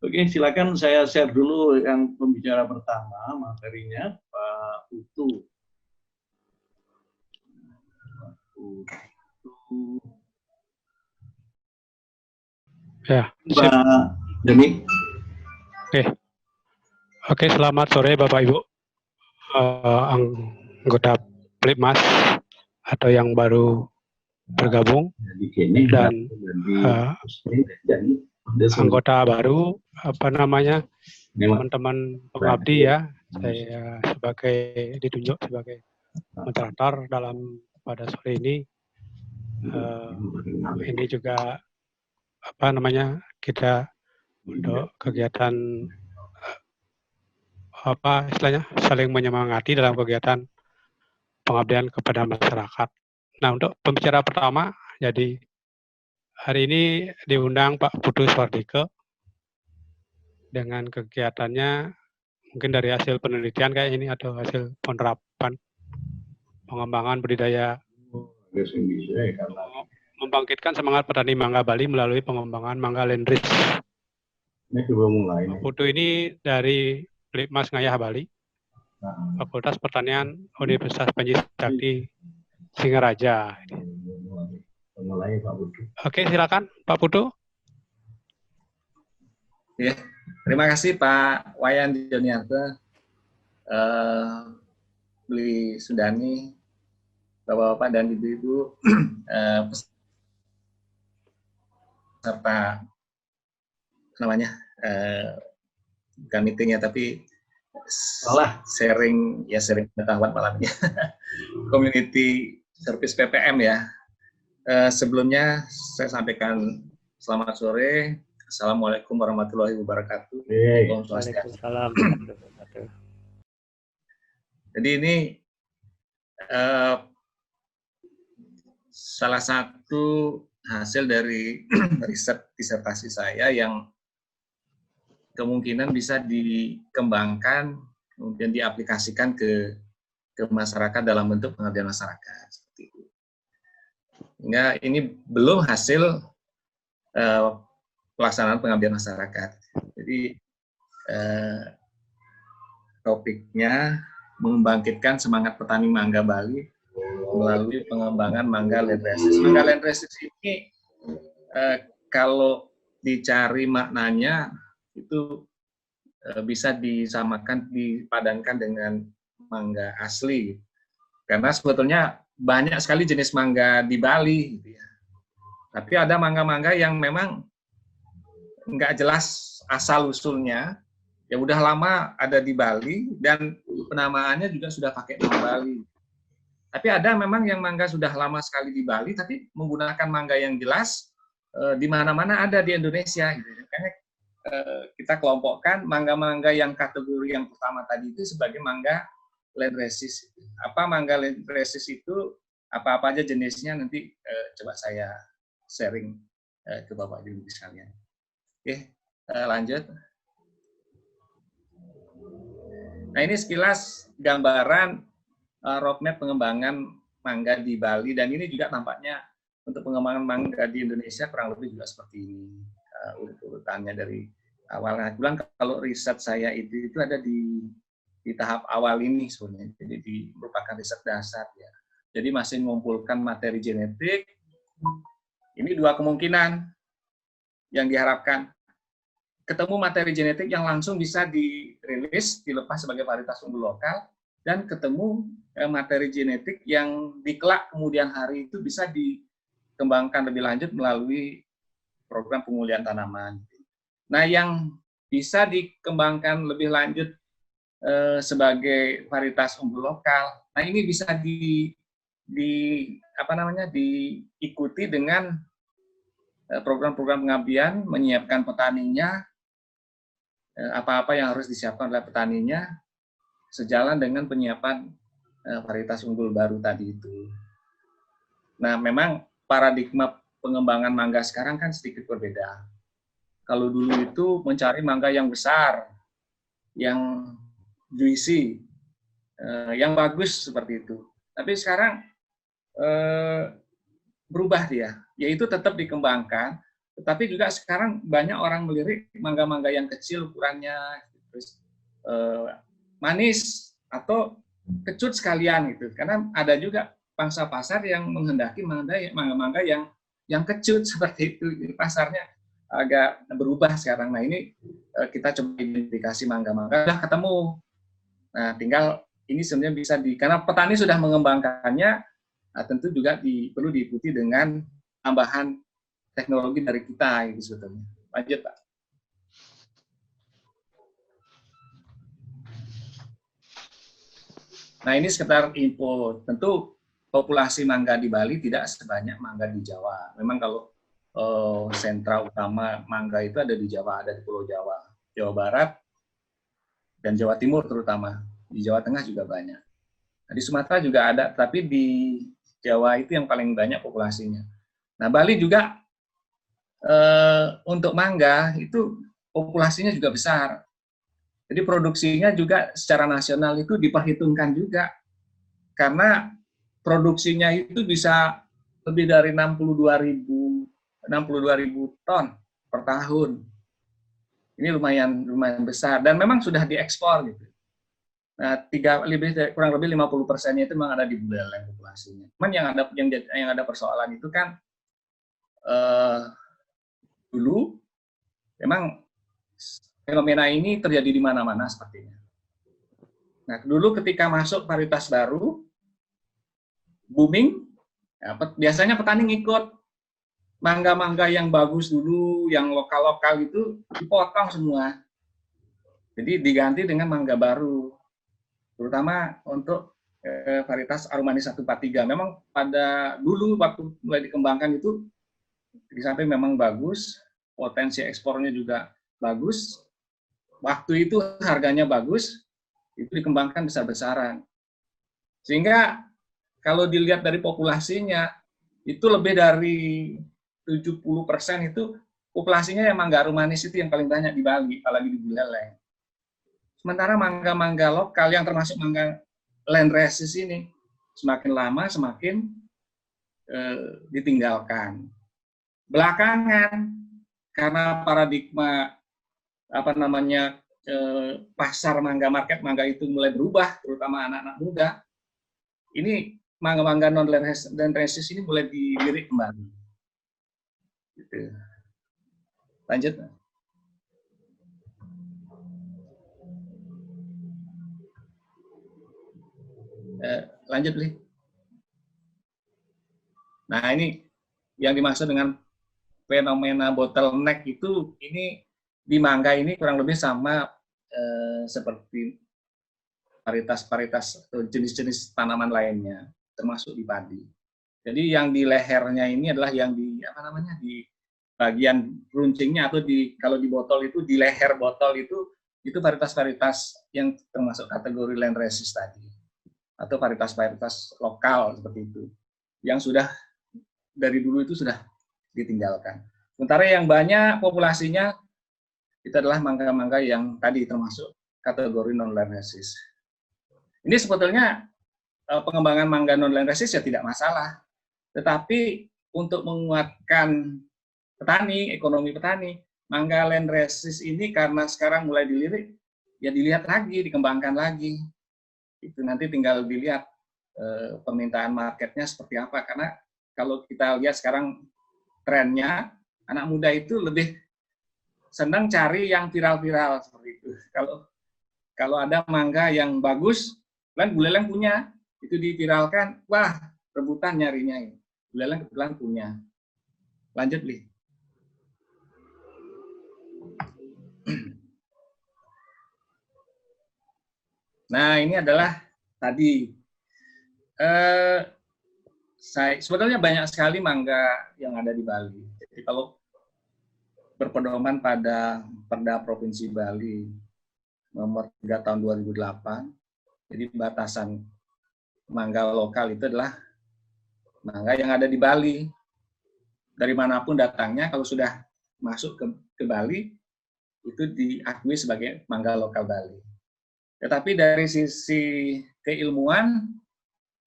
Oke, silakan saya share dulu yang pembicara pertama, materinya Pak Putu. Ya, Pak Demi. Oke, selamat sore Bapak Ibu, anggota Plipmas atau yang baru bergabung dan anggota baru, teman-teman pengabdi ya. Saya ditunjuk sebagai moderator dalam pada sore ini. Ini juga kita untuk kegiatan saling menyemangati dalam kegiatan pengabdian kepada masyarakat. Nah, untuk pembicara pertama, jadi hari ini diundang Pak Putu Swardike dengan kegiatannya mungkin dari hasil penelitian kayak ini atau hasil penerapan pengembangan budidaya membangkitkan semangat petani mangga Bali melalui pengembangan mangga Lendris. Pak Putu ini dari Plipmas Ngayah Bali, Fakultas Pertanian Universitas Panji Sakti Singaraja. Oke, silakan Pak Putu. Ya, terima kasih Pak Wayan Joniarto, Beli Sundani, Bapak-bapak dan ibu-ibu, serta bukan meetingnya tapi sharing pengetahuan malamnya. Community Service PPM ya. Sebelumnya saya sampaikan selamat sore. Assalamualaikum warahmatullahi wabarakatuh. Waalaikumsalam. Jadi ini salah satu hasil dari riset disertasi saya yang kemungkinan bisa dikembangkan kemudian diaplikasikan ke masyarakat dalam bentuk pengabdian masyarakat seperti itu. Hingga ini belum hasil pelaksanaan pengabdian masyarakat. Jadi topiknya membangkitkan semangat petani mangga Bali melalui pengembangan mangga Lendresis. Mangga Lendresis ini kalau dicari maknanya itu bisa disamakan, dipadankan dengan mangga asli. Karena sebetulnya banyak sekali jenis mangga di Bali. Gitu ya. Tapi ada mangga-mangga yang memang nggak jelas asal-usulnya. Ya udah lama ada di Bali dan penamaannya juga sudah pakai nama Bali. Tapi ada memang yang mangga sudah lama sekali di Bali, tapi menggunakan mangga yang jelas di mana-mana ada di Indonesia. Gitu. Karena kita kelompokkan mangga-mangga yang kategori yang pertama tadi itu sebagai mangga Lendresis. Apa mangga Lendresis itu? Apa-apa aja jenisnya nanti coba saya sharing ke Bapak Ibu sekalian. Oke, lanjut. Nah ini sekilas gambaran roadmap pengembangan mangga di Bali dan ini juga tampaknya untuk pengembangan mangga di Indonesia kurang lebih juga seperti ini urut-urutannya dari awal. Nah, bilang kalau riset saya itu ada di tahap awal ini sebenarnya, jadi merupakan riset dasar ya. Jadi masih mengumpulkan materi genetik. Ini dua kemungkinan yang diharapkan. Ketemu materi genetik yang langsung bisa dirilis, dilepas sebagai varietas unggul lokal, dan ketemu materi genetik yang dikelak kemudian hari itu bisa dikembangkan lebih lanjut melalui program pemulihan tanaman. Nah, yang bisa dikembangkan lebih lanjut sebagai varietas unggul lokal, nah ini bisa diikuti dengan program-program pengabdian, menyiapkan petaninya, apa-apa yang harus disiapkan oleh petaninya, sejalan dengan penyiapan varietas unggul baru tadi itu. Nah, memang paradigma pengembangan mangga sekarang kan sedikit berbeda. Kalau dulu itu mencari mangga yang besar, yang juicy, yang bagus seperti itu. Tapi sekarang berubah dia, yaitu tetap dikembangkan, tetapi juga sekarang banyak orang melirik mangga-mangga yang kecil ukurannya, terus manis atau kecut sekalian gitu. Karena ada juga pangsa pasar yang menghendaki mangga-mangga yang kecut seperti itu. Jadi pasarnya agak berubah sekarang. Nah ini kita coba identifikasi mangga-mangga sudah ketemu. Nah tinggal ini sebenarnya bisa karena petani sudah mengembangkannya, nah, tentu juga perlu diikuti dengan tambahan teknologi dari kita gitu sebetulnya. Lanjut Pak. Nah ini sekitar info. Tentu populasi mangga di Bali tidak sebanyak mangga di Jawa. Memang kalau sentra utama mangga itu ada di Jawa, ada di Pulau Jawa, Jawa Barat, dan Jawa Timur terutama. Di Jawa Tengah juga banyak. Nah, di Sumatera juga ada, tapi di Jawa itu yang paling banyak populasinya. Nah Bali juga untuk mangga itu populasinya juga besar. Jadi produksinya juga secara nasional itu diperhitungkan juga. Karena produksinya itu bisa lebih dari 62.000 ton per tahun. Ini lumayan besar dan memang sudah diekspor gitu. Nah, kurang lebih 50%-nya itu memang ada di Buleleng populasinya. Cuman yang ada persoalan itu kan dulu memang fenomena ini terjadi di mana-mana sepertinya. Nah, dulu ketika masuk varietas baru booming, ya, biasanya petani ngikut. Mangga-mangga yang bagus dulu, yang lokal-lokal itu dipotong semua. Jadi diganti dengan mangga baru. Terutama untuk varietas Arumanis 143. Memang pada dulu waktu mulai dikembangkan itu di samping memang bagus, potensi ekspornya juga bagus. Waktu itu harganya bagus, itu dikembangkan besar-besaran. Sehingga kalau dilihat dari populasinya, itu lebih dari 70% itu populasinya yang mangga Arumanis itu yang paling banyak di Bali, apalagi di Buleleng. Sementara mangga-mangga lokal yang termasuk mangga Landraces ini semakin lama semakin ditinggalkan. Belakangan karena paradigma pasar mangga, market mangga itu mulai berubah, terutama anak-anak muda. Ini mangga-mangga non Landraces ini mulai dilirik kembali. Gitu. Lanjut. Lanjut, Li. Nah, ini yang dimaksud dengan fenomena bottleneck itu, ini di mangga ini kurang lebih sama seperti varietas-varietas atau jenis-jenis tanaman lainnya, termasuk di padi. Jadi yang di lehernya ini adalah yang di di bagian runcingnya atau kalau di botol itu di leher botol itu varietas-varietas yang termasuk kategori Landraces tadi atau varietas-varietas lokal seperti itu yang sudah dari dulu itu sudah ditinggalkan. Sementara yang banyak populasinya itu adalah mangga-mangga yang tadi termasuk kategori non Landraces. Ini sebetulnya pengembangan mangga non Landraces ya tidak masalah. Tetapi untuk menguatkan petani, ekonomi petani, mangga Landraces ini karena sekarang mulai dilirik, ya dilihat lagi, dikembangkan lagi. Itu nanti tinggal dilihat permintaan marketnya seperti apa. Karena kalau kita lihat sekarang trennya, anak muda itu lebih senang cari yang viral-viral seperti itu. Kalau ada mangga yang bagus, kan Buleleng punya, itu diviralkan, wah rebutan nyarinya ini. Buleleng kebetulan punya. Lanjut, Li. Nah, ini adalah tadi. Sebetulnya banyak sekali mangga yang ada di Bali. Jadi kalau berpedoman pada Perda Provinsi Bali nomor 3 tahun 2008, jadi batasan mangga lokal itu adalah mangga yang ada di Bali. Dari manapun datangnya, kalau sudah masuk ke Bali, itu diakui sebagai mangga lokal Bali. Tetapi dari sisi keilmuan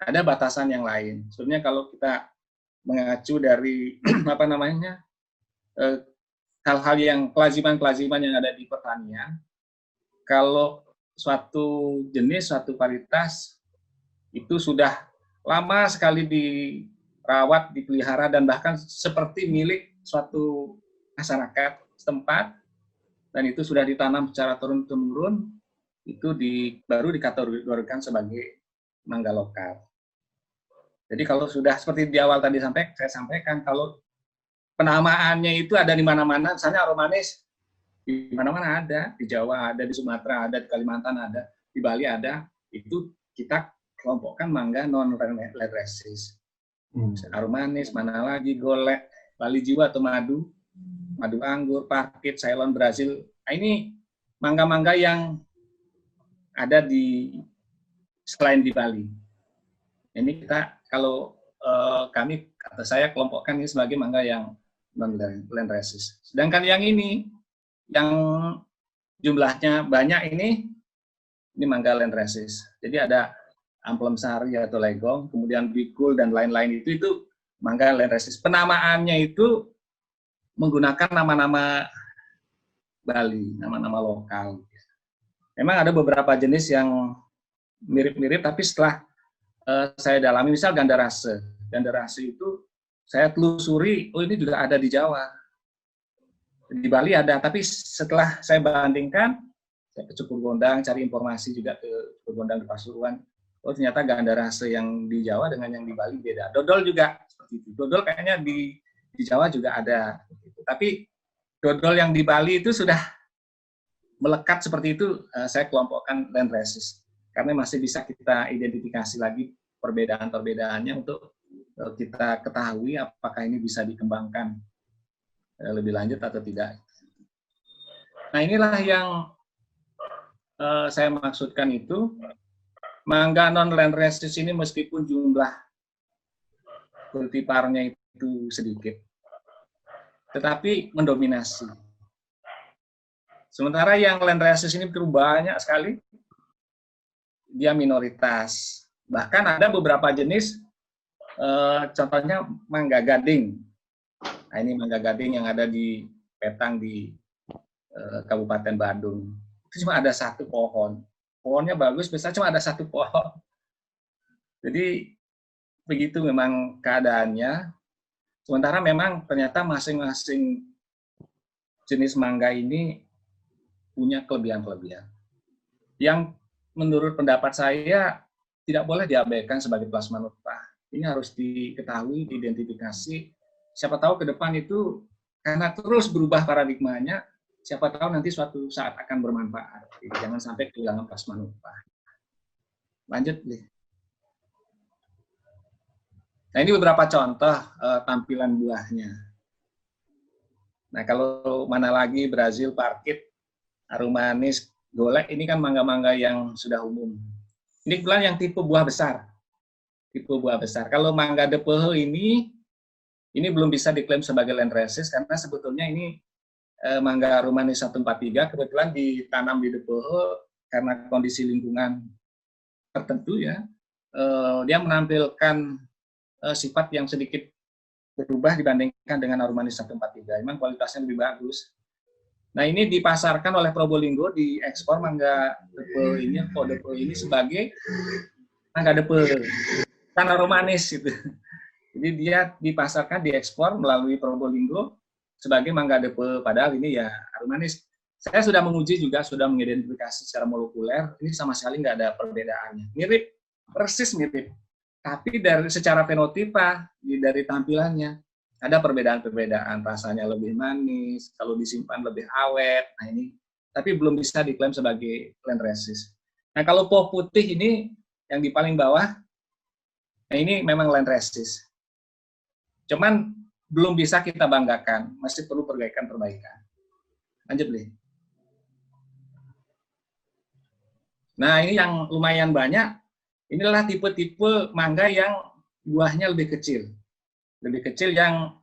ada batasan yang lain. Sebenarnya kalau kita mengacu dari apa namanya hal-hal yang kelaziman yang ada di pertanian, kalau suatu jenis, suatu varietas itu sudah lama sekali dirawat, dipelihara, dan bahkan seperti milik suatu masyarakat setempat, dan itu sudah ditanam secara turun-temurun, itu baru dikategorikan sebagai mangga lokal. Jadi kalau sudah seperti di awal tadi saya sampaikan, kalau penamaannya itu ada di mana-mana, misalnya aromanis, di mana-mana ada, di Jawa ada, di Sumatera ada, di Kalimantan ada, di Bali ada, itu kita kelompokkan mangga non-red-resist. Aromanis, mana lagi, golek, Bali Jiwa atau madu anggur, Parkit, Ceylon, Brazil. Nah, ini mangga-mangga yang ada selain di Bali. Ini kita kalau kami kata saya kelompokkan ini sebagai mangga yang non-land resist. Sedangkan yang ini yang jumlahnya banyak ini mangga land resist. Jadi ada amplem sari atau legong, kemudian bikul dan lain-lain itu mangga land resist. Penamaannya itu menggunakan nama-nama Bali, nama-nama lokal. Memang ada beberapa jenis yang mirip-mirip, tapi setelah saya dalami, misal Gandarase. Gandarase itu saya telusuri, oh ini juga ada di Jawa. Di Bali ada, tapi setelah saya bandingkan, saya ke Cukur Gondang, cari informasi juga ke Cukur Gondang di Pasuruan, oh ternyata Gandarase yang di Jawa dengan yang di Bali beda. Dodol juga seperti itu. Dodol kayaknya di Jawa juga ada. Tapi dodol yang di Bali itu sudah melekat seperti itu, saya kelompokkan land resist. Karena masih bisa kita identifikasi lagi perbedaan-perbedaannya untuk kita ketahui apakah ini bisa dikembangkan lebih lanjut atau tidak. Nah, inilah yang saya maksudkan itu, mangga non-land resist ini meskipun jumlah kultivarnya itu sedikit, tetapi mendominasi. Sementara yang land resist ini banyak sekali, dia minoritas. Bahkan ada beberapa jenis, contohnya mangga gading. Nah, ini mangga gading yang ada di Petang di Kabupaten Badung. Itu cuma ada satu pohon. Pohonnya bagus, biasanya cuma ada satu pohon. Jadi begitu memang keadaannya. Sementara memang ternyata masing-masing jenis mangga ini punya kelebihan-kelebihan. Yang menurut pendapat saya tidak boleh diabaikan sebagai plasma nutfah. Ini harus diketahui, diidentifikasi. Siapa tahu ke depan itu karena terus berubah paradigmanya, siapa tahu nanti suatu saat akan bermanfaat. Jangan sampai kehilangan plasma nutfah. Lanjut, Li. Nah, ini beberapa contoh tampilan buahnya. Nah, kalau mana lagi Brazil, Parkit, aromanis, golek, ini kan mangga-mangga yang sudah umum. Ini kebetulan yang tipe buah besar. Tipe buah besar. Kalau mangga de Pehe ini belum bisa diklaim sebagai land resist karena sebetulnya ini mangga aromanis 143 kebetulan ditanam di de Pehe karena kondisi lingkungan tertentu ya. Dia menampilkan sifat yang sedikit berubah dibandingkan dengan aromanis 143. Memang kualitasnya lebih bagus. Nah, ini dipasarkan oleh Probolinggo, diekspor mangga depe ini sebagai mangga depe, kan aromanis gitu. Jadi dia dipasarkan, diekspor melalui Probolinggo sebagai mangga depe, padahal ini ya aromanis. Saya sudah menguji juga, sudah mengidentifikasi secara molekuler, ini sama sekali nggak ada perbedaannya. Mirip, persis mirip. Tapi secara fenotipa, dari tampilannya, ada perbedaan-perbedaan, rasanya lebih manis, kalau disimpan lebih awet. Nah ini, tapi belum bisa diklaim sebagai land resist. Nah kalau pohon putih ini yang di paling bawah, nah ini memang land resist. Cuman belum bisa kita banggakan, masih perlu perbaikan. Lanjut, Li. Nah ini yang lumayan banyak. Inilah tipe-tipe mangga yang buahnya lebih kecil. Lebih kecil yang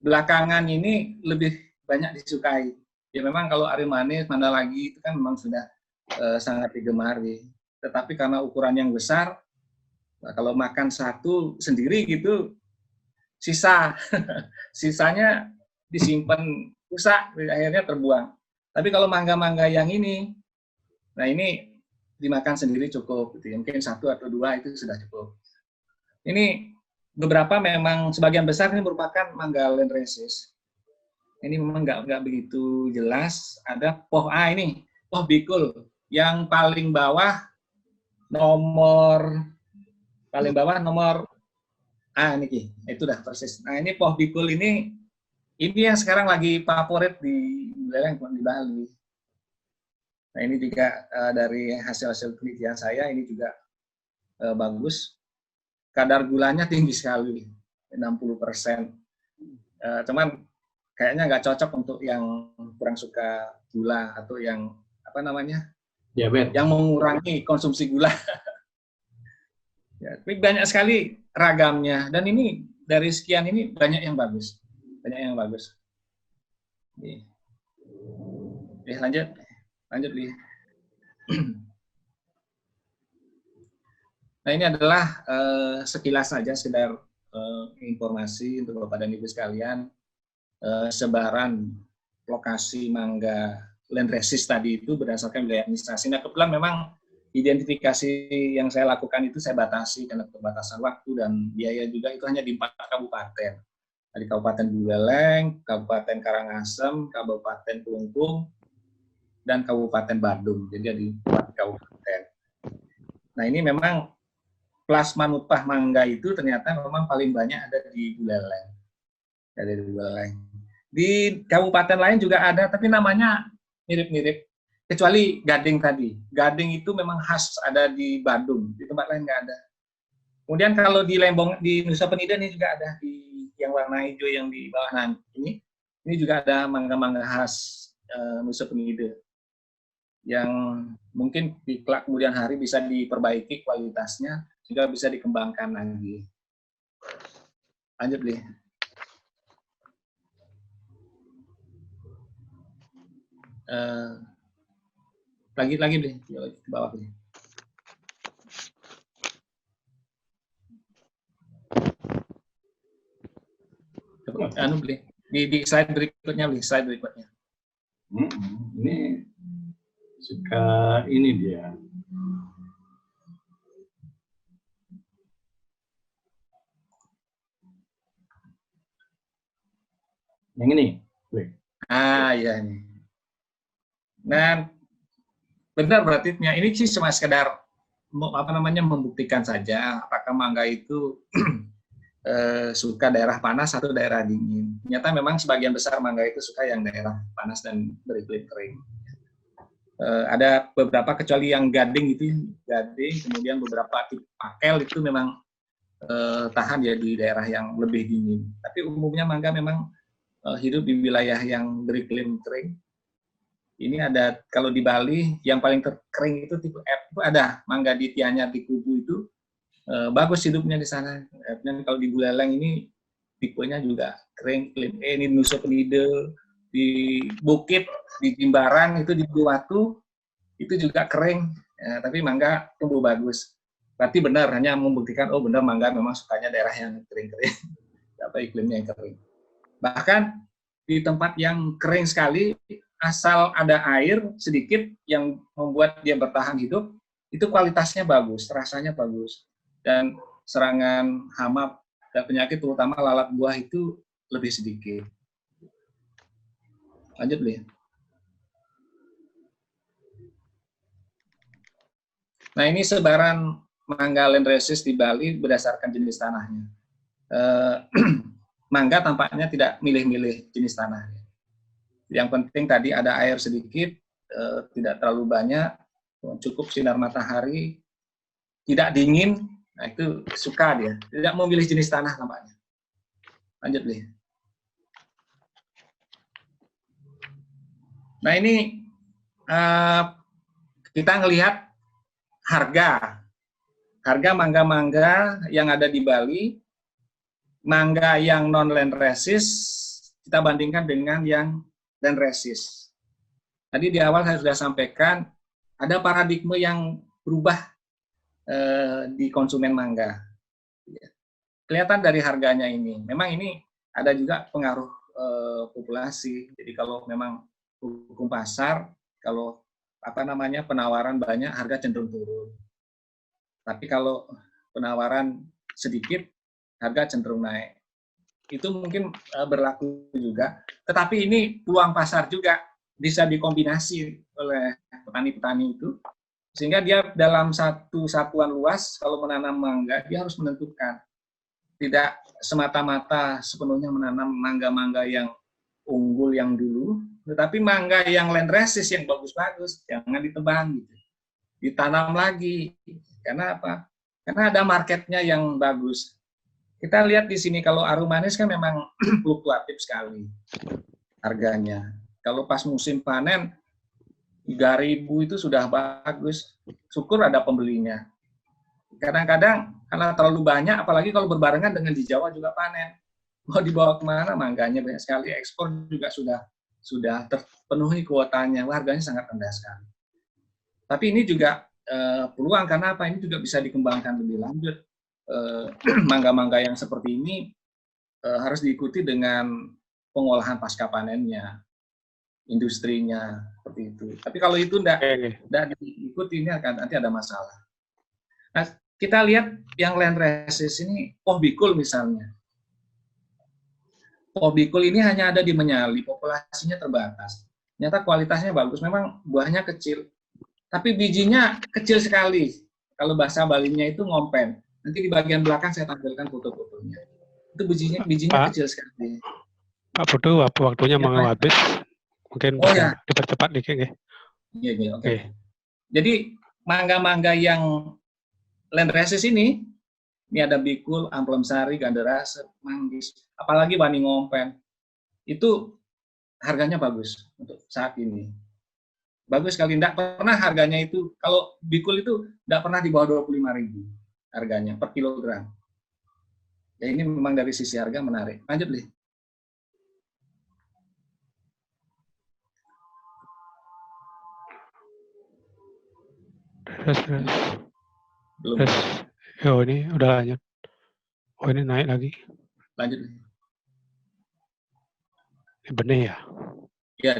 belakangan ini lebih banyak disukai. Ya memang kalau aromanis, mana lagi itu kan memang sudah sangat digemari. Tetapi karena ukuran yang besar, nah, kalau makan satu sendiri gitu, sisanya disimpan rusak, akhirnya terbuang. Tapi kalau mangga-mangga yang ini, nah ini dimakan sendiri cukup, gitu. Mungkin 1 atau 2 itu sudah cukup. Ini beberapa memang sebagian besar ini merupakan mangga Landraceous. Ini memang nggak begitu jelas. Ada poh ini poh bikul yang paling bawah nomor ini itu dah persis. Nah ini poh bikul ini yang sekarang lagi favorit di Bali. Nah ini juga dari hasil penelitian saya ini juga bagus. Kadar gulanya tinggi sekali, 60%. Cuman kayaknya nggak cocok untuk yang kurang suka gula atau yang diabetes, yang mengurangi konsumsi gula. Ya, tapi banyak sekali ragamnya, dan ini dari sekian ini banyak yang bagus. Lanjut Li. Nah ini adalah sekilas saja, sekedar informasi untuk Bapak dan Ibu sekalian, sebaran lokasi mangga Landraceous tadi itu berdasarkan wilayah administrasi. Nah kebetulan memang identifikasi yang saya lakukan itu saya batasi karena keterbatasan waktu dan biaya juga, itu hanya di 4 kabupaten. Di Kabupaten Buleleng, Kabupaten Karangasem, Kabupaten Kelungkung, dan Kabupaten Badung. Jadi di 4 kabupaten. Nah ini memang plasma nutpah mangga itu ternyata memang paling banyak ada di Buleleng. Di kabupaten lain juga ada, tapi namanya mirip-mirip. Kecuali Gading tadi. Gading itu memang khas ada di Badung, di tempat lain nggak ada. Kemudian kalau di Lembong, di Nusa Penida ini juga ada, di yang warna hijau yang di bawah ini juga ada mangga-mangga khas Nusa Penida yang mungkin di kelak kemudian hari bisa diperbaiki kualitasnya, juga bisa dikembangkan lagi. Lanjut, Li. Lagi Li, ke bawah Li. Beli di slide berikutnya, Li, slide berikutnya. Ini suka ini dia. Yang ini, ya ini. Nah, benar berarti ini sih cuma sekedar membuktikan saja apakah mangga itu suka daerah panas atau daerah dingin. Ternyata memang sebagian besar mangga itu suka yang daerah panas dan beriklim kering. Ada beberapa kecuali yang gading itu, kemudian beberapa tipe pakel itu memang tahan ya di daerah yang lebih dingin. Tapi umumnya mangga memang hidup di wilayah yang beriklim kering. Ini ada, kalau di Bali yang paling terkering itu tipe F, itu ada mangga di Tianyar di Kubu itu bagus hidupnya di sana. Dan kalau di Buleleng ini tipenya juga kering, iklim ini Nusa Penida, di Bukit, di Jimbaran itu di Buluwatu itu juga kering, ya, tapi mangga tumbuh bagus. Berarti benar, hanya membuktikan benar mangga memang sukanya daerah yang kering-kering, apa iklimnya yang kering. Bahkan di tempat yang kering sekali, asal ada air sedikit yang membuat dia bertahan hidup, itu kualitasnya bagus, rasanya bagus. Dan serangan hama dan penyakit terutama lalat buah itu lebih sedikit. Lanjut, Li. Nah, ini sebaran mangga Landraceous di Bali berdasarkan jenis tanahnya. Mangga tampaknya tidak milih-milih jenis tanahnya. Yang penting tadi ada air sedikit, tidak terlalu banyak, cukup sinar matahari, tidak dingin, nah itu suka dia. Tidak memilih jenis tanah tampaknya. Lanjut, Li. Nah ini kita ngelihat harga mangga-mangga yang ada di Bali, mangga yang non Landraceous kita bandingkan dengan yang Landraceous. Tadi di awal saya sudah sampaikan ada paradigma yang berubah di konsumen mangga. Kelihatan dari harganya ini. Memang ini ada juga pengaruh populasi. Jadi kalau memang hukum pasar, kalau penawaran banyak, harga cenderung turun. Tapi kalau penawaran sedikit, harga cenderung naik. Itu mungkin berlaku juga. Tetapi ini peluang pasar juga bisa dikombinasi oleh petani-petani itu. Sehingga dia dalam satu satuan luas, kalau menanam mangga, dia harus menentukan. Tidak semata-mata sepenuhnya menanam mangga-mangga yang unggul yang dulu, tetapi mangga yang land resist yang bagus-bagus, jangan ditebang gitu. Ditanam lagi. Karena apa? Karena ada marketnya yang bagus. Kita lihat di sini kalau arum manis kan memang fluktuatif sekali harganya. Kalau pas musim panen 3.000 itu sudah bagus. Syukur ada pembelinya. Kadang-kadang karena terlalu banyak, apalagi kalau berbarengan dengan di Jawa juga panen. Mau dibawa kemana mangganya banyak sekali, ekspor juga sudah terpenuhi kuotanya, harganya sangat rendah sekali. Tapi ini juga peluang karena apa? Ini juga bisa dikembangkan lebih lanjut. Mangga-mangga yang seperti ini harus diikuti dengan pengolahan pasca panennya, industrinya seperti itu. Tapi kalau itu tidak diikuti, ini akan nanti ada masalah. Nah, kita lihat yang land resist ini, pohbikul misalnya. Pohbikul ini hanya ada di Menyali, populasinya terbatas. Ternyata kualitasnya bagus, memang buahnya kecil. Tapi bijinya kecil sekali. Kalau bahasa Balinya itu ngompen. Nanti di bagian belakang saya tampilkan foto-fotonya. Itu bijinya kecil sekali. Pak Putu, waktunya mau habis. Mungkin bisa dipercepat dikit ya. Iya, oke. Jadi mangga-mangga yang land resist ini ada bikul, amplem sari, gandarase, manggis, apalagi wani ngompen. Itu harganya bagus untuk saat ini. Bagus sekali, tidak pernah harganya itu, kalau bikul itu tidak pernah di bawah 25.000 harganya per kilogram. Ya ini memang dari sisi harga menarik. Lanjut, Li. Belum. Oh ini udah lanjut. Oh ini naik lagi. Lanjut. Ini benih ya? Ya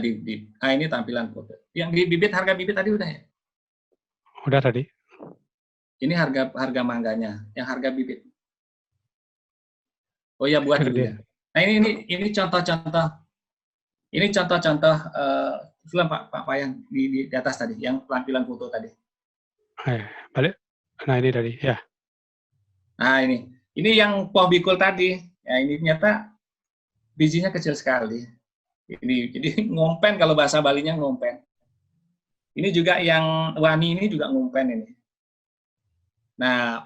ini tampilan foto. Yang di bibit, harga bibit tadi udah ya? Udah tadi. Ini harga mangganya, yang harga bibit. Oh ya, buat dulu ya. Nah ini contoh-contoh. Ini contoh-contoh film Pak Payan di atas tadi, yang tampilan foto tadi. Balik. Nah ini tadi ya. Nah ini yang pohbikul tadi. Ya ini ternyata bijinya kecil sekali. Jadi ngompen, kalau bahasa Balinya ngompen. Ini juga yang wani ini juga ngompen ini. Nah,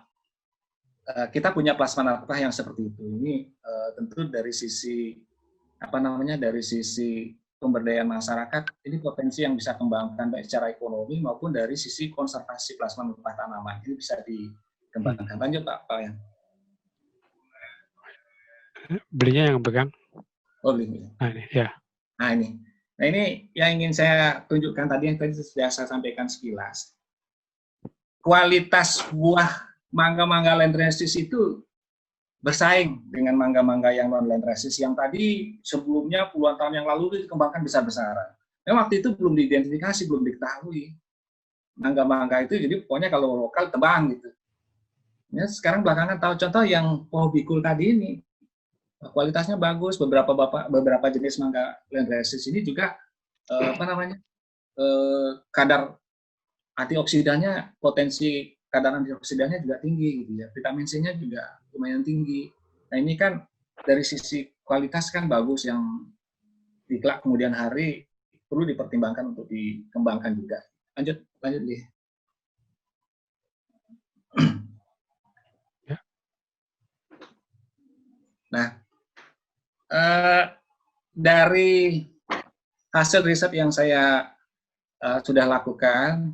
kita punya plasma nafkah yang seperti itu. Ini tentu dari sisi dari sisi pemberdayaan masyarakat, ini potensi yang bisa kembangkan baik secara ekonomi maupun dari sisi konservasi plasma nafkah tanaman. Ini bisa dikembangkan. Lanjut Pak Payan. Belinya yang pegang. Oh, beli. Nah ini ya. Nah ini yang ingin saya tunjukkan tadi, yang tadi sudah saya sampaikan sekilas. Kualitas buah mangga-mangga land resist itu bersaing dengan mangga-mangga yang non land resist yang tadi sebelumnya puluhan tahun yang lalu dikembangkan besar-besaran. Memang waktu itu belum diidentifikasi, belum diketahui mangga-mangga itu, jadi pokoknya kalau lokal tebang gitu. Ya, sekarang belakangan tahu, contoh yang pohbikul tadi ini kualitasnya bagus, beberapa jenis mangga land resist ini juga kadar antioksidannya, potensi kadar antioksidannya juga tinggi gitu ya. Vitamin C-nya juga lumayan tinggi. Nah, ini kan dari sisi kualitas kan bagus, yang di kelak kemudian hari perlu dipertimbangkan untuk dikembangkan juga. Lanjut Li. Nah, dari hasil riset yang saya sudah lakukan,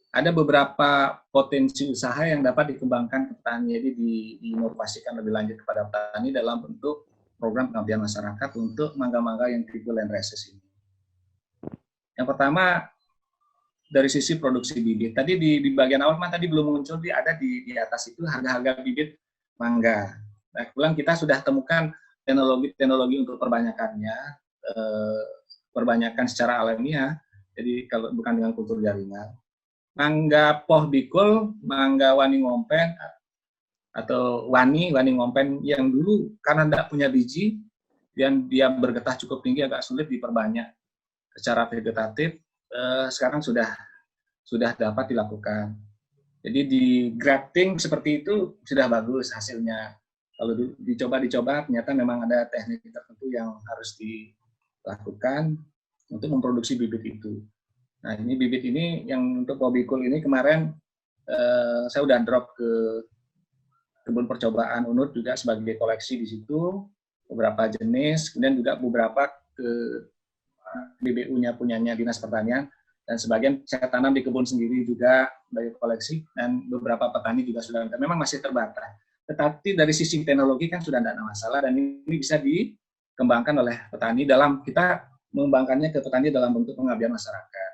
ada beberapa potensi usaha yang dapat dikembangkan ke petani, jadi diinovasikan lebih lanjut kepada petani dalam bentuk program pengabdian masyarakat untuk mangga-mangga yang tipe land resist ini. Yang pertama, dari sisi produksi bibit. Tadi di bagian awal tadi belum muncul, ada di atas itu harga-harga bibit mangga. Nah, kebetulan kita sudah temukan teknologi untuk perbanyakannya, perbanyakan secara alamiah. Jadi kalau bukan dengan kultur jaringan. Mangga poh bikul, mangga wani ngompen atau wani ngompen yang dulu karena tidak punya biji dan dia bergetah cukup tinggi, agak sulit diperbanyak secara vegetatif. Sekarang sudah dapat dilakukan. Jadi di grafting seperti itu sudah bagus hasilnya. Kalau dicoba ternyata memang ada teknik tertentu yang harus dilakukan untuk memproduksi bibit itu. Nah, ini bibit ini yang untuk pobikul ini kemarin saya udah drop ke kebun percobaan UNUD juga sebagai koleksi di situ, beberapa jenis, kemudian juga beberapa ke BBU-nya punyanya Dinas Pertanian, dan sebagian saya tanam di kebun sendiri juga sebagai koleksi, dan beberapa petani juga sudah, memang masih terbatas. Tetapi dari sisi teknologi kan sudah tidak ada masalah, dan ini bisa dikembangkan oleh petani dalam kita mengembangkannya ke petani dalam bentuk pengabdian masyarakat.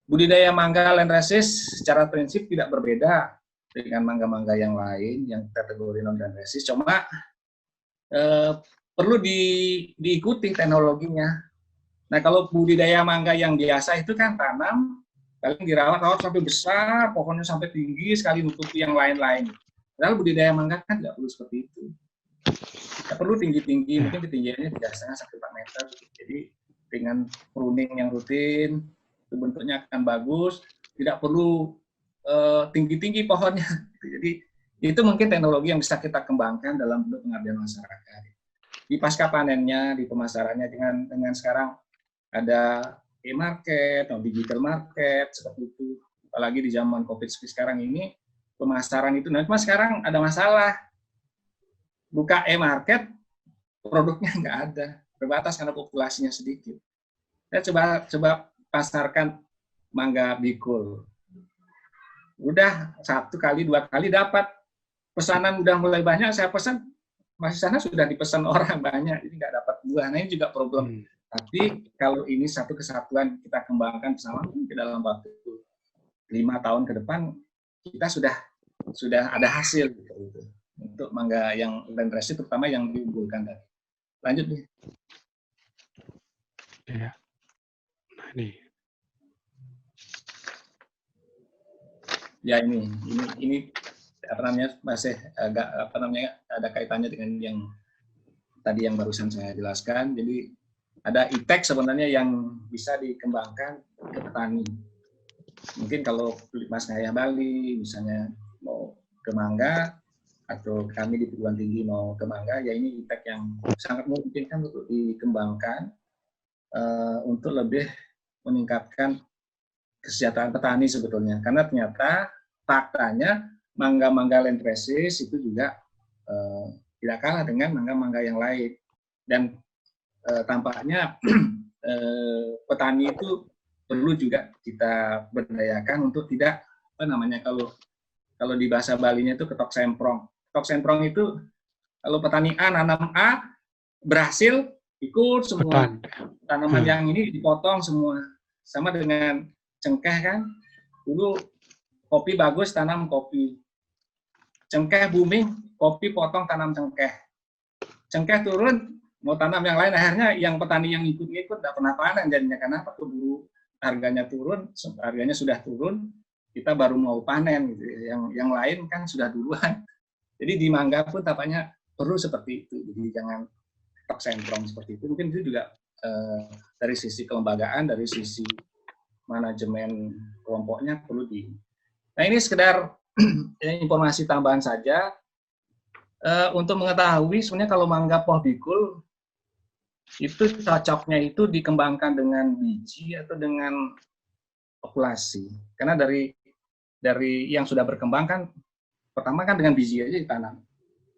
Budidaya mangga Landraceous secara prinsip tidak berbeda dengan mangga-mangga yang lain yang kategori non-Landraceous, cuma perlu diikuti teknologinya. Nah, kalau budidaya mangga yang biasa itu kan tanam, kalian dirawat sampai besar, pohonnya sampai tinggi sekali nutupi yang lain-lain. Padahal budidaya mangga kan tidak perlu seperti itu. Tidak perlu tinggi-tinggi, mungkin ketinggiannya 3,5 sampai 4 meter. Jadi dengan pruning yang rutin, itu bentuknya akan bagus, tidak perlu tinggi-tinggi pohonnya. Jadi itu mungkin teknologi yang bisa kita kembangkan dalam bentuk pengabdian masyarakat. Di pasca panennya, di pemasarannya dengan sekarang ada e-market, atau digital market, seperti itu. Apalagi di zaman COVID sekarang ini, pemasaran itu, nah cuma sekarang ada masalah. Buka e-market, produknya nggak ada. Terbatas karena populasinya sedikit. Saya coba pasarkan mangga bikul. Udah 1 kali, 2 kali dapat. Pesanan udah mulai banyak, saya pesan, masih sana sudah dipesan orang banyak, ini nggak dapat buah. Nah, ini juga problem. Tapi kalau ini satu kesatuan kita kembangkan bersama, mungkin dalam waktu 5 tahun ke depan kita sudah ada hasil gitu, untuk mangga yang Landraceous terutama yang diunggulkan tadi. Lanjut nih. Ya. Nah, ini. Ya ini apa namanya masih agak ada kaitannya dengan yang tadi yang barusan saya jelaskan. Jadi ada e-tech sebenarnya yang bisa dikembangkan ke petani. Mungkin kalau Mas Ngaya Bali misalnya mau ke mangga, atau kami di perguruan tinggi mau ke mangga, ya ini e-tech yang sangat memungkinkan untuk dikembangkan untuk lebih meningkatkan kesejahteraan petani sebetulnya. Karena ternyata faktanya mangga-mangga Landraceous itu juga tidak kalah dengan mangga-mangga yang lain. Dan tampaknya petani itu perlu juga kita berdayakan untuk tidak kalau di bahasa Balinya itu ketok semprong. Ketok semprong itu kalau petani A nanam A berhasil, ikut semua tanaman yang ini dipotong semua. Sama dengan cengkeh kan, dulu kopi bagus tanam kopi, cengkeh booming, kopi potong tanam cengkeh. Cengkeh turun mau tanam yang lain, akhirnya yang petani yang ikut-ikut tidak pernah panen jadinya. Kenapa? Keburu harganya turun, harganya sudah turun, kita baru mau panen gitu. Yang lain kan sudah duluan. Jadi di mangga pun tampaknya perlu seperti itu. Jadi jangan ketok semprong seperti itu. Mungkin itu juga dari sisi kelembagaan, dari sisi manajemen kelompoknya perlu di. Nah, ini sekedar informasi tambahan saja untuk mengetahui sebenarnya kalau mangga poh bikul itu cocoknya itu dikembangkan dengan biji atau dengan populasi. Karena dari yang sudah berkembang kan pertama kan dengan biji aja ditanam.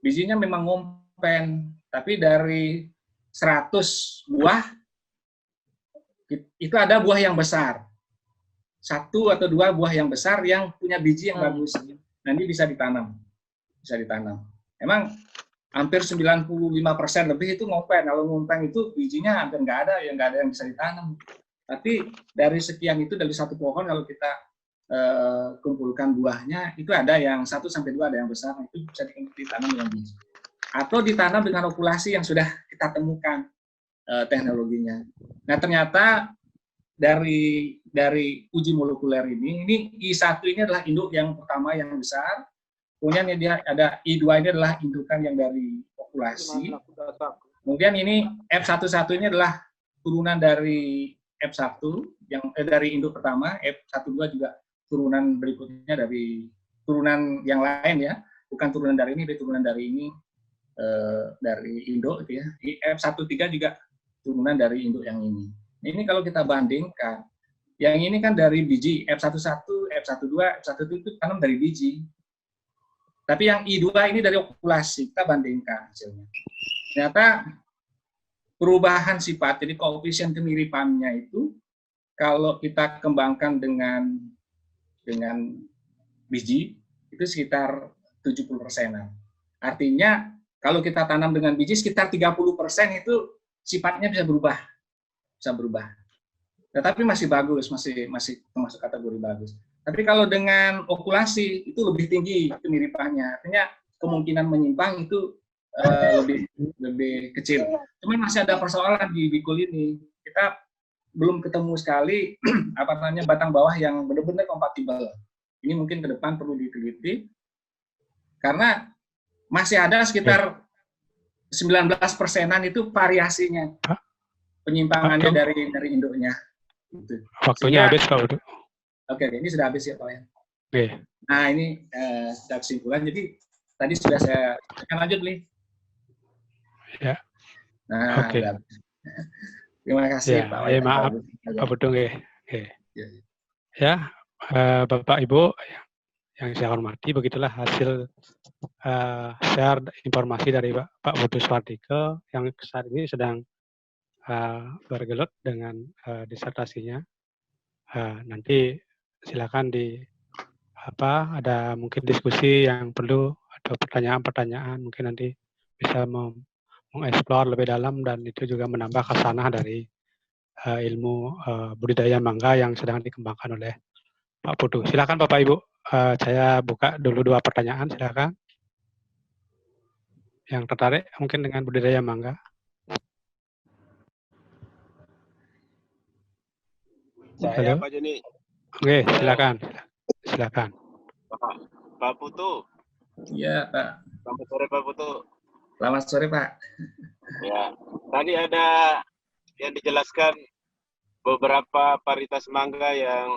Bijinya memang ngompen, tapi dari 100 buah itu ada buah yang besar. 1 atau 2 buah yang besar yang punya biji yang bagus. Nanti bisa ditanam. Emang hampir 95% lebih itu ngompen. Kalau ngompen itu bijinya hampir nggak ada yang bisa ditanam. Tapi dari sekian itu, dari satu pohon kalau kita kumpulkan buahnya, itu ada yang 1-2 ada yang besar, itu bisa ditanam dengan biji. Atau ditanam dengan okulasi yang sudah kita temukan teknologinya. Nah ternyata dari uji molekuler ini I1 ini adalah induk yang pertama yang besar, kemudian dia ada I2 ini adalah indukan yang dari okulasi, kemudian ini F11 ini adalah turunan dari F1 yang dari induk pertama, F12 juga turunan berikutnya dari turunan yang lain ya, bukan turunan dari ini, turunan dari ini dari induk gitu ya. F13 juga turunan dari induk yang ini. Ini kalau kita bandingkan, yang ini kan dari biji, F11, F12, F12 itu tanam dari biji. Tapi yang I2 ini dari okulasi, kita bandingkan hasilnya. Ternyata perubahan sifat, jadi koefisien kemiripannya itu, kalau kita kembangkan dengan biji, itu sekitar 70%-an. Artinya, kalau kita tanam dengan biji, sekitar 30% itu sifatnya bisa berubah. Tetapi masih bagus, masih termasuk kategori bagus. Tapi kalau dengan okulasi itu lebih tinggi kemiripannya, artinya kemungkinan menyimpang itu lebih kecil. Cuman masih ada persoalan di bikul ini. Kita belum ketemu sekali batang bawah yang benar-benar kompatibel. Ini mungkin ke depan perlu diteliti karena masih ada sekitar 19%-an itu variasinya. Penyimpangannya dari induknya. Gitu. Waktunya habis Pak Putu. Oke, ini sudah habis ya Pak ya. Oke. Nah ini sudah kesimpulan. Jadi tadi sudah saya akan lanjut nih. Ya. Nah, oke. Terima kasih Ya, Pak. Maaf Pak Putu. Oke. Ya, Bapak Ibu yang saya hormati, begitulah hasil share informasi dari Pak Putu Swardike yang saat ini sedang bergelut dengan disertasinya. Nanti silakan ada mungkin diskusi yang perlu atau pertanyaan-pertanyaan mungkin nanti bisa mengeksplor lebih dalam dan itu juga menambah khasanah dari ilmu budidaya mangga yang sedang dikembangkan oleh Pak Putu. Silakan Bapak Ibu, saya buka dulu 2 pertanyaan, silakan. Yang tertarik mungkin dengan budidaya mangga. Saya Halo. Pak Joni. Oke, silakan. Silakan. Pak Putu. Iya, Pak. Selamat sore Pak Putu. Selamat sore, Pak. Ya, tadi ada yang dijelaskan beberapa varietas mangga yang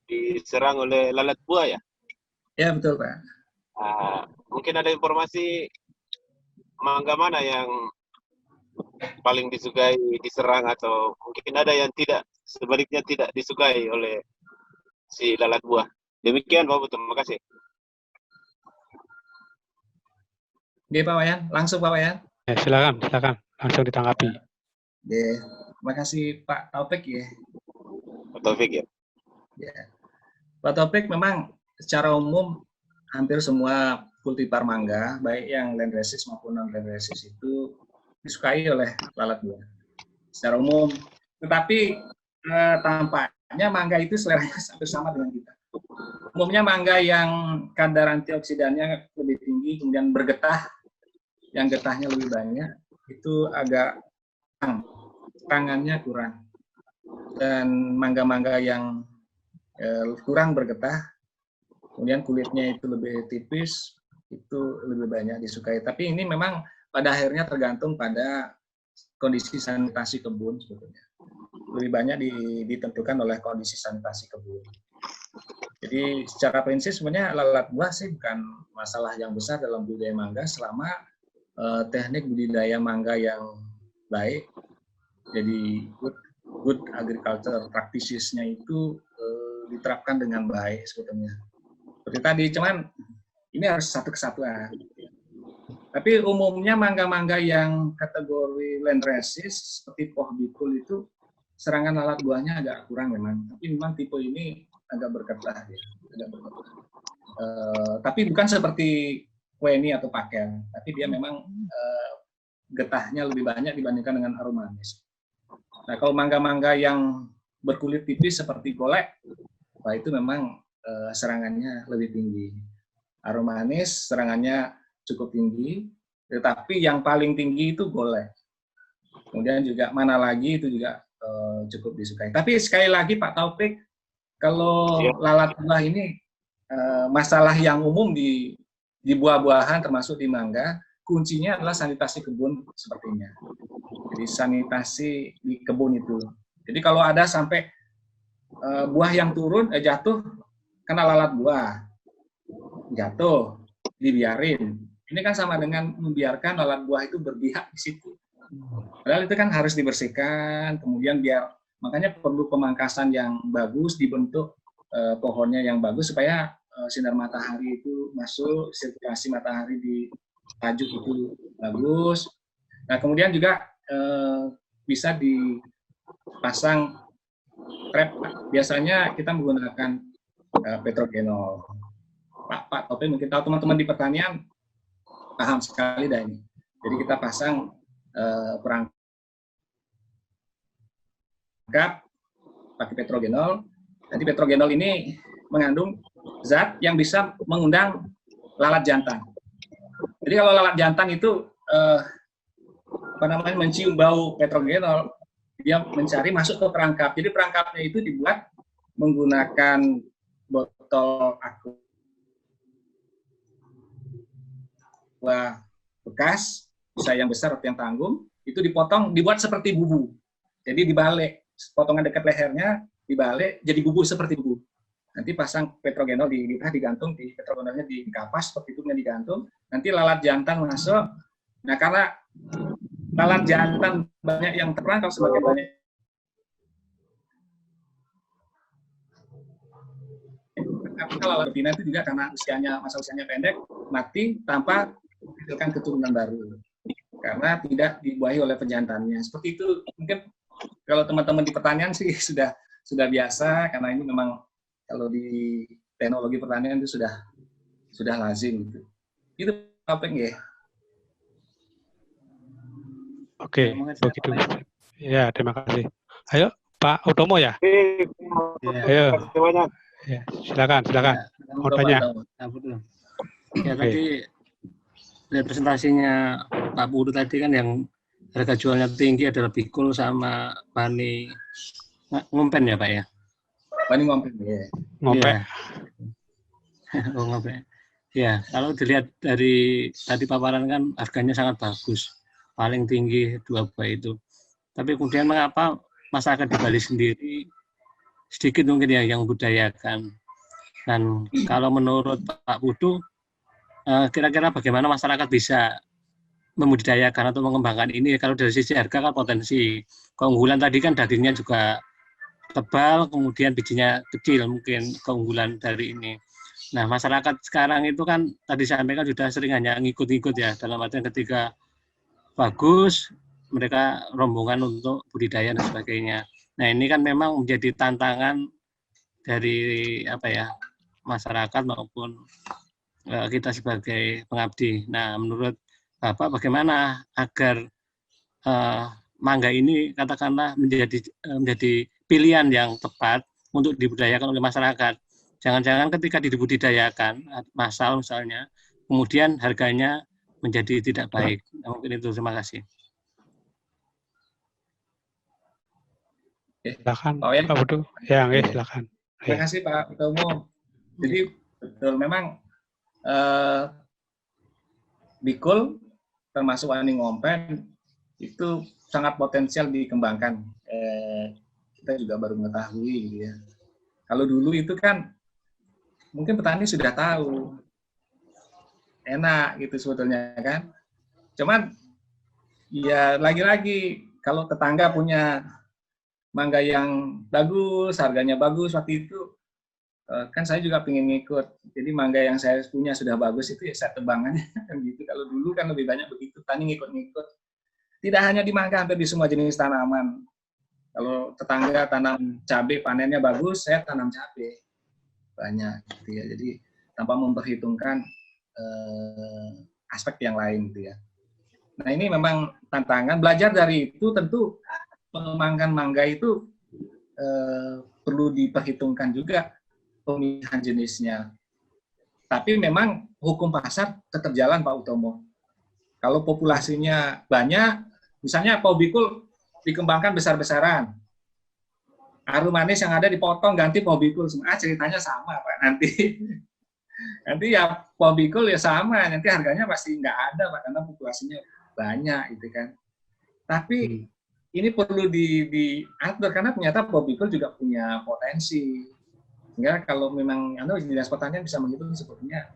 diserang oleh lalat buah ya? Ya, betul, Pak. Mungkin ada informasi mangga mana yang paling disukai diserang atau mungkin ada yang sebaliknya tidak disukai oleh si lalat buah. Demikian Pak Putu, terima kasih. Oke Pak Wayan, langsung Pak Wayan. Ya, silakan, langsung ditanggapi. Oke, terima kasih Pak Taufik ya. Pak Taufik ya. Ya. Pak Taufik, memang secara umum hampir semua kultivar mangga, baik yang Landraceous maupun non Landraceous itu disukai oleh lalat buah secara umum. Tetapi tampaknya mangga itu seleranya hampir sama dengan kita. Umumnya mangga yang kadar antioksidannya lebih tinggi, kemudian bergetah, yang getahnya lebih banyak, itu agak tangannya kurang. Dan mangga-mangga yang kurang bergetah, kemudian kulitnya itu lebih tipis, itu lebih banyak disukai. Tapi ini memang pada akhirnya tergantung pada kondisi sanitasi kebun sebetulnya. Lebih banyak ditentukan oleh kondisi sanitasi kebun. Jadi secara prinsip sebenarnya lalat buah sih bukan masalah yang besar dalam budidaya mangga selama teknik budidaya mangga yang baik. Jadi good agriculture practices-nya itu diterapkan dengan baik sebetulnya. Seperti tadi, cuman ini harus satu kesatuan. Tapi umumnya mangga-mangga yang kategori Landraceous seperti Poh Bikul itu serangan lalat buahnya agak kurang memang. Tapi memang tipe ini agak bergetah ya, tapi bukan seperti Weni atau Pakel, tapi dia memang getahnya lebih banyak dibandingkan dengan Aromanis. Nah, kalau mangga-mangga yang berkulit tipis seperti golek, wah itu memang serangannya lebih tinggi. Aromanis serangannya cukup tinggi, tetapi yang paling tinggi itu golek. Kemudian juga mana lagi itu juga cukup disukai. Tapi sekali lagi Pak Taufik, kalau lalat buah ini masalah yang umum di buah-buahan termasuk di mangga, kuncinya adalah sanitasi kebun sepertinya. Jadi sanitasi di kebun itu. Jadi kalau ada sampai buah yang turun jatuh kena lalat buah, jatuh dibiarin. Ini kan sama dengan membiarkan lalat buah itu berpihak di situ. Padahal itu kan harus dibersihkan, kemudian makanya perlu pemangkasan yang bagus, dibentuk pohonnya yang bagus supaya sinar matahari itu masuk, sirkulasi matahari di tajuk itu bagus. Nah, kemudian juga bisa dipasang trap. Biasanya kita menggunakan petrogenol. Pak Topi mungkin tahu, teman-teman di pertanian paham sekali dah ini. Jadi kita pasang perangkap pakai petrogenol. Nanti petrogenol ini mengandung zat yang bisa mengundang lalat jantan. Jadi kalau lalat jantan itu mencium bau petrogenol, dia mencari masuk ke perangkap. Jadi perangkapnya itu dibuat menggunakan botol aqua bekas, bisa yang besar atau yang tanggung, itu dipotong, dibuat seperti bubu. Jadi dibalik, potongan dekat lehernya dibalik, jadi bubu seperti bubu. Nanti pasang petrogenol digantung, di petrogenolnya di kapas, seperti itu digantung. Nanti lalat jantan masuk. Nah, karena lalat jantan banyak yang terperangkap sebagai banyak lalat betina itu juga karena masa usianya pendek, mati tanpa menghasilkan keturunan baru karena tidak dibuahi oleh penjantannya. Seperti itu mungkin kalau teman-teman di pertanian sih sudah biasa, karena ini memang kalau di teknologi pertanian itu sudah lazim gitu. Itu apa ya? Oke, begitu. Ya, terima kasih. Ayo, Pak Utomo ya. Ayo. Ya, silakan. Mau tanya. Ya, tadi dari presentasinya Pak Putu tadi kan yang harga jualnya tinggi adalah Bikul sama Pani Ngompen ya Pak ya? Pani Ngompen ya. Ngompen. Oh, Ngompen. Ya, kalau dilihat dari tadi paparan kan harganya sangat bagus, paling tinggi 2 buah itu. Tapi kemudian mengapa masyarakat di Bali sendiri sedikit mungkin ya yang budayakan? Dan kalau menurut Pak Putu, kira-kira bagaimana masyarakat bisa membudidayakan atau mengembangkan ini? Kalau dari sisi harga kan potensi keunggulan tadi kan dagingnya juga tebal, kemudian bijinya kecil, mungkin keunggulan dari ini. Nah, masyarakat sekarang itu kan tadi sampaikan sudah sering hanya ngikut-ngikut ya, dalam artian ketika bagus mereka rombongan untuk budidaya dan sebagainya. Nah, ini kan memang menjadi tantangan dari masyarakat maupun kita sebagai pengabdi. Nah, menurut Bapak bagaimana agar mangga ini katakanlah menjadi pilihan yang tepat untuk dibudidayakan oleh masyarakat? Jangan-jangan ketika dibudidayakan massal misalnya, kemudian harganya menjadi tidak baik. Nah, mungkin itu. Terima kasih. Silakan, Pak Putu. Ya, silakan. Terima kasih Pak Utomo. Jadi betul memang Bikul termasuk Pani Ngompen itu sangat potensial dikembangkan. Kita juga baru mengetahui gitu ya. Kalau dulu itu kan mungkin petani sudah tahu enak gitu sebetulnya kan. Cuman ya lagi-lagi kalau tetangga punya mangga yang bagus, harganya bagus waktu itu, kan saya juga pengen ngikut. Jadi mangga yang saya punya sudah bagus itu ya saya tebang aja kan gitu. Kalau dulu kan lebih banyak begitu, tani ngikut-ngikut. Tidak hanya di mangga, hampir di semua jenis tanaman. Kalau tetangga tanam cabai panennya bagus, saya tanam cabai banyak gitu ya. Jadi tanpa memperhitungkan aspek yang lain gitu ya. Nah, ini memang tantangan. Belajar dari itu tentu pengembangan mangga itu perlu diperhitungkan juga pemilihan jenisnya. Tapi memang hukum pasar tetap jalan, Pak Utomo. Kalau populasinya banyak, misalnya Pobikul dikembangkan besar-besaran, harum manis yang ada dipotong ganti Pobikul, ceritanya sama, Pak. Nanti ya Pobikul ya sama, nanti harganya pasti nggak ada, Pak, karena populasinya banyak, gitu kan. Tapi ini perlu diatur karena ternyata Pobikul juga punya potensi. Sehingga kalau memang Dinas Pertanian bisa menghitung sebetulnya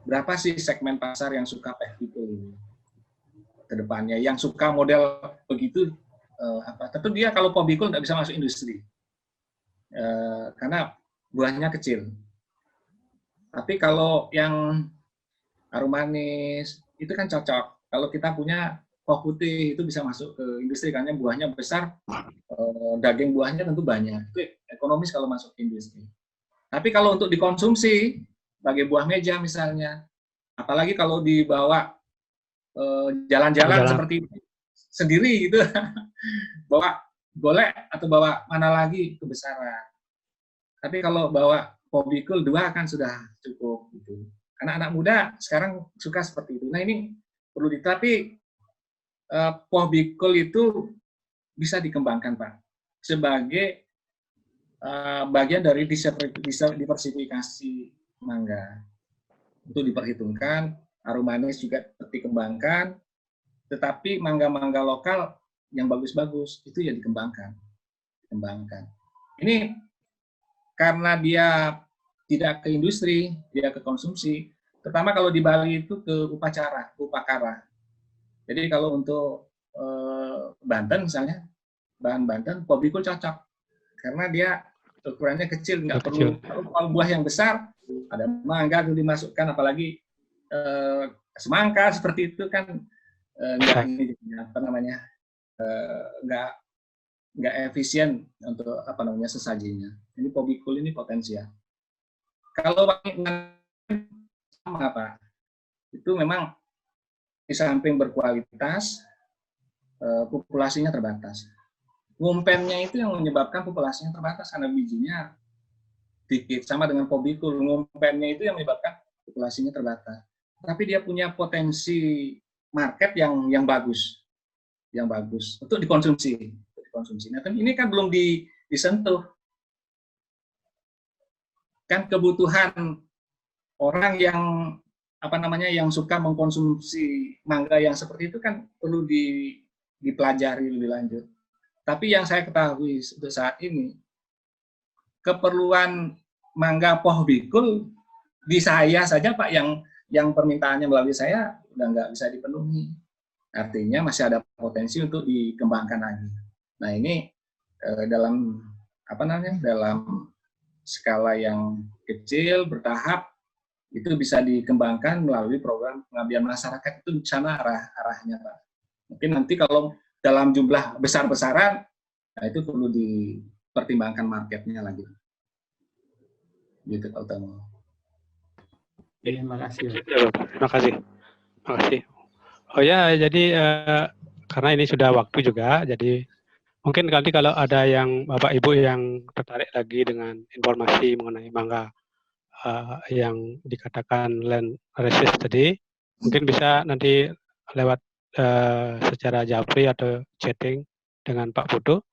berapa sih segmen pasar yang suka Pobikul ke depannya, yang suka model begitu. Tentu dia kalau Pobikul nggak bisa masuk industri karena buahnya kecil. Tapi kalau yang harum manis itu kan cocok. Kalau kita punya Poh Putih itu bisa masuk ke industri karena buahnya besar, daging buahnya tentu banyak. Itu ekonomis kalau masuk ke industri. Tapi kalau untuk dikonsumsi sebagai buah meja misalnya, apalagi kalau dibawa jalan-jalan seperti sendiri gitu, bawa golek atau bawa mana lagi kebesaran. Tapi kalau bawa Pobikul 2 kan sudah cukup gitu. Karena anak muda sekarang suka seperti itu. Nah ini perlu tapi Pobikul itu bisa dikembangkan, Pak, sebagai bagian dari diversifikasi mangga. Itu diperhitungkan, harum manis juga dikembangkan, tetapi mangga-mangga lokal yang bagus-bagus itu ya dikembangkan. Ini karena dia tidak ke industri, dia ke konsumsi. Pertama kalau di Bali itu ke upakara. Jadi kalau untuk Banten misalnya, bahan Banten, Pobikul cocok. Karena dia ukurannya kecil, nggak perlu kalau buah yang besar, ada mangga dulu dimasukkan, apalagi semangka seperti itu kan nggak efisien untuk sesajinya. Ini Pobikul ini potensial. Kalau sama, Pak, itu memang di samping berkualitas, populasinya terbatas. Ngumpennya itu yang menyebabkan populasinya terbatas karena bijinya dikit, sama dengan Pobikul. Ngumpennya itu yang menyebabkan populasinya terbatas. Tapi dia punya potensi market yang bagus, untuk dikonsumsi. Nah, ini kan belum disentuh. Kan kebutuhan orang yang yang suka mengkonsumsi mangga yang seperti itu kan perlu dipelajari lebih lanjut. Tapi yang saya ketahui untuk saat ini, keperluan mangga Pobikul di saya saja, Pak, yang permintaannya melalui saya udah nggak bisa dipenuhi. Artinya masih ada potensi untuk dikembangkan lagi. Nah ini dalam dalam skala yang kecil bertahap itu bisa dikembangkan melalui program pengabdian masyarakat. Itu di sana arahnya, Pak. Mungkin nanti kalau dalam jumlah besar-besaran, nah itu perlu dipertimbangkan marketnya lagi. Gitu, Pak Utomo. Terima kasih. Terima kasih. Oh ya, jadi karena ini sudah waktu juga, jadi mungkin nanti kalau ada yang Bapak Ibu yang tertarik lagi dengan informasi mengenai mangga yang dikatakan land resist tadi, mungkin bisa nanti lewat secara japri atau chatting dengan Pak Putu.